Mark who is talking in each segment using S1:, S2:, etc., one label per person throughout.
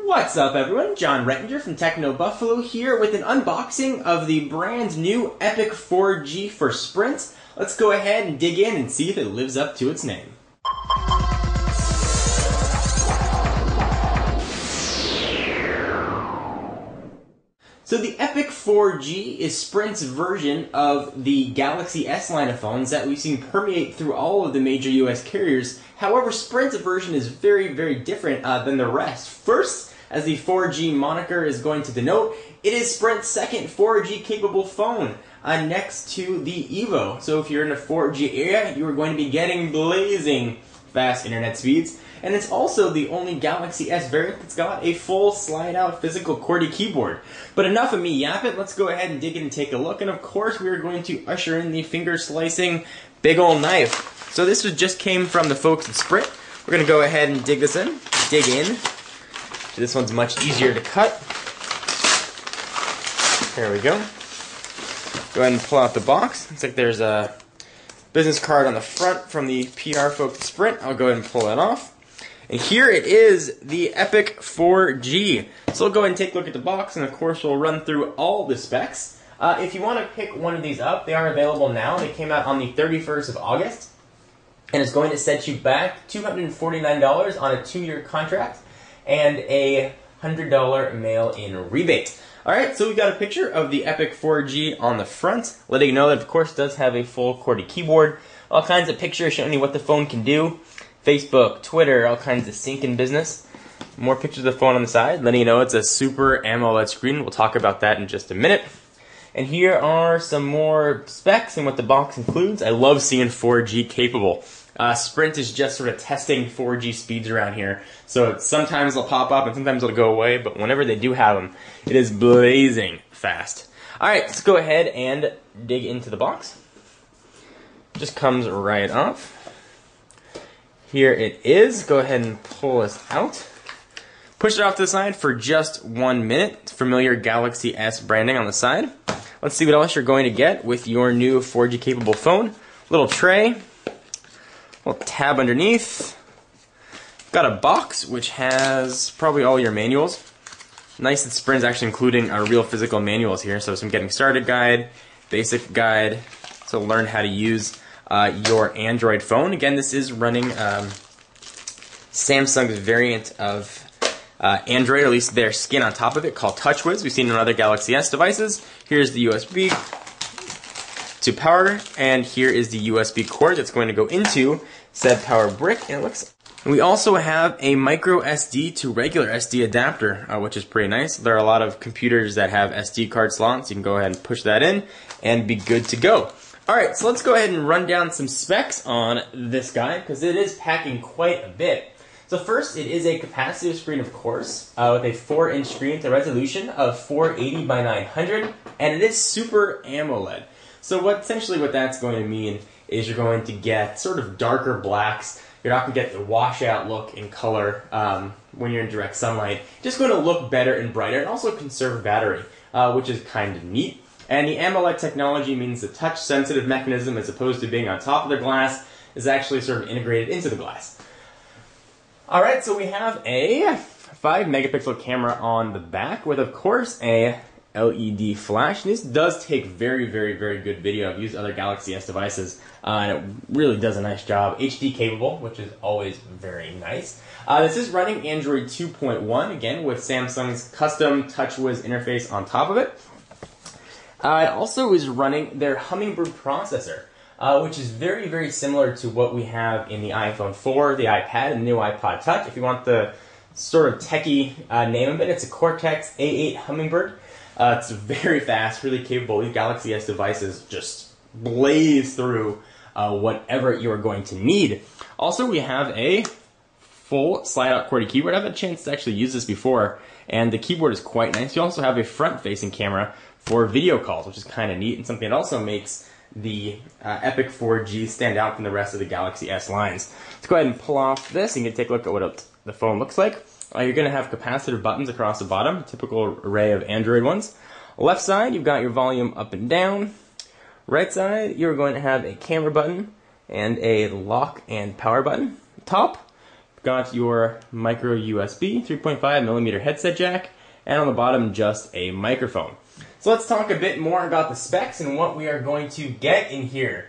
S1: What's up, everyone? John Rettinger from Techno Buffalo here with an unboxing of the brand new Epic 4G for Sprint. Let's go ahead and dig in and see if it lives up to its name. So the Epic 4G is Sprint's version of the Galaxy S line of phones that we've seen permeate through all of the major US carriers. However, Sprint's version is very different than the rest. First, as the 4G moniker is going to denote, it is Sprint's second 4G capable phone next to the Evo. So if you're in a 4G area, you are going to be getting blazing fast internet speeds. And it's also the only Galaxy S variant that's got a full slide-out physical QWERTY keyboard. But enough of me yapping, let's go ahead and dig in and take a look. And of course, we are going to usher in the finger-slicing big ol' knife. So this just came from the folks at Sprint. We're going to go ahead and dig in. This one's much easier to cut. There we go. Go ahead and pull out the box. Looks like there's a business card on the front from the PR folks at Sprint. I'll go ahead and pull that off. And here it is, the Epic 4G. So we'll go ahead and take a look at the box, and of course we'll run through all the specs. If you want to pick one of these up, they are available now. They came out on the 31st of August. And it's going to set you back $249 on a 2-year contract and a $100 mail-in rebate. Alright, so we've got a picture of the Epic 4G on the front, letting you know that, of course, it does have a full QWERTY keyboard. All kinds of pictures showing you what the phone can do. Facebook, Twitter, all kinds of syncing business. More pictures of the phone on the side, letting you know it's a Super AMOLED screen. We'll talk about that in just a minute. And here are some more specs and what the box includes. I love seeing 4G capable. Sprint is just sort of testing 4G speeds around here. So sometimes they'll pop up and sometimes they'll go away, but whenever they do have them, it is blazing fast. Alright, let's go ahead and dig into the box. Just comes right off. Here it is. Go ahead and pull this out. Push it off to the side for just 1 minute. Familiar Galaxy S branding on the side. Let's see what else you're going to get with your new 4G capable phone. Little tray. Little tab underneath. Got a box which has probably all your manuals. Nice that Sprint's actually including real physical manuals here. So some getting started guide, basic guide. So learn how to use your Android phone. Again, this is running Samsung's variant of Android, or at least their skin on top of it, called TouchWiz. We've seen it on other Galaxy S devices. Here's the USB to power, and here is the USB cord that's going to go into said power brick. And we also have a micro SD to regular SD adapter, which is pretty nice. There are a lot of computers that have SD card slots. You can go ahead and push that in and be good to go. Alright, so let's go ahead and run down some specs on this guy, because it is packing quite a bit. So first, it is a capacitive screen, of course, with a 4-inch screen with a resolution of 480 by 900, and it is Super AMOLED. So essentially what that's going to mean is you're going to get sort of darker blacks. You're not going to get the washout look in color when you're in direct sunlight. Just going to look better and brighter, and also conserve battery, which is kind of neat. And the AMOLED technology means the touch-sensitive mechanism, as opposed to being on top of the glass, is actually sort of integrated into the glass. Alright, so we have a 5-megapixel camera on the back with, of course, a LED flash. And this does take very good video. I've used other Galaxy S devices, and it really does a nice job. HD capable, which is always very nice. This is running Android 2.1, again, with Samsung's custom TouchWiz interface on top of it. It also is running their Hummingbird processor, which is very similar to what we have in the iPhone 4, the iPad, and the new iPod Touch. If you want the sort of techie name of it, it's a Cortex A8 Hummingbird. It's very fast, really capable. These Galaxy S devices just blaze through whatever you are going to need. Also, we have a full slide-out QWERTY keyboard. I've had a chance to actually use this before, and the keyboard is quite nice. You also have a front-facing camera for video calls, which is kind of neat, and something that also makes the Epic 4G stand out from the rest of the Galaxy S lines. Let's go ahead and pull off this, and you can take a look at what the phone looks like. You're going to have capacitive buttons across the bottom, typical array of Android ones. Left side, you've got your volume up and down. Right side, you're going to have a camera button and a lock and power button. Top, got your micro USB 3.5mm headset jack, and on the bottom just a microphone. So let's talk a bit more about the specs and what we are going to get in here.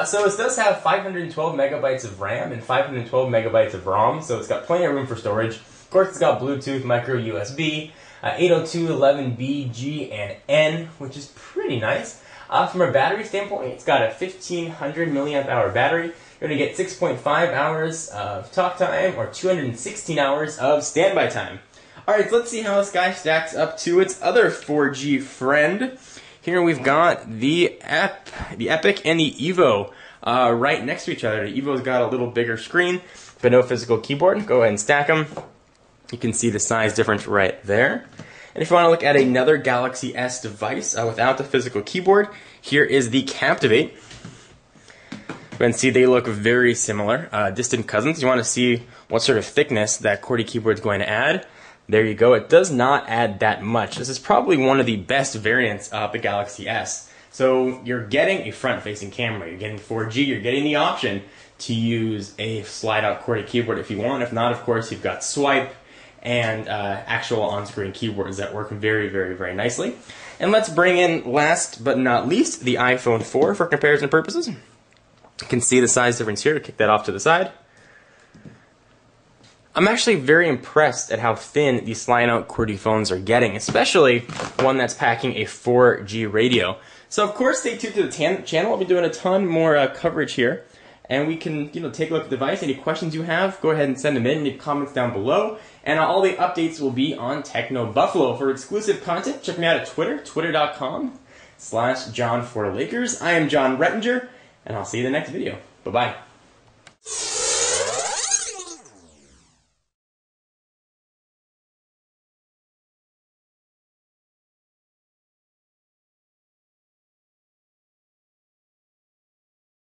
S1: So it does have 512 megabytes of RAM and 512 megabytes of ROM, so it's got plenty of room for storage. Of course, it's got Bluetooth, micro USB, 802.11b, G, and N, which is pretty nice. From a battery standpoint, it's got a 1500 milliamp hour battery. You're going to get 6.5 hours of talk time or 216 hours of standby time. Alright, so let's see how this guy stacks up to its other 4G friend. Here we've got the Epic and the Evo right next to each other. The Evo's got a little bigger screen, but no physical keyboard. Go ahead and stack them. You can see the size difference right there. And if you want to look at another Galaxy S device without the physical keyboard, here is the Captivate. You can see they look very similar, distant cousins. You want to see what sort of thickness that QWERTY keyboard is going to add. There you go. It does not add that much. This is probably one of the best variants of the Galaxy S. So you're getting a front-facing camera. You're getting 4G. You're getting the option to use a slide-out QWERTY keyboard if you want. If not, of course, you've got swipe and actual on-screen keyboards that work very, very, very nicely. And let's bring in, last but not least, the iPhone 4 for comparison purposes. You can see the size difference here. Kick that off to the side. I'm actually very impressed at how thin these slide-out QWERTY phones are getting, especially one that's packing a 4G radio. So of course, stay tuned to the channel. I'll be doing a ton more coverage here, and we can take a look at the device. Any questions you have, go ahead and send them in the comments down below. And all the updates will be on Techno Buffalo. For exclusive content, check me out at Twitter, twitter.com/JohnForLakers. I am John Rettinger, and I'll see you in the next video. Bye-bye.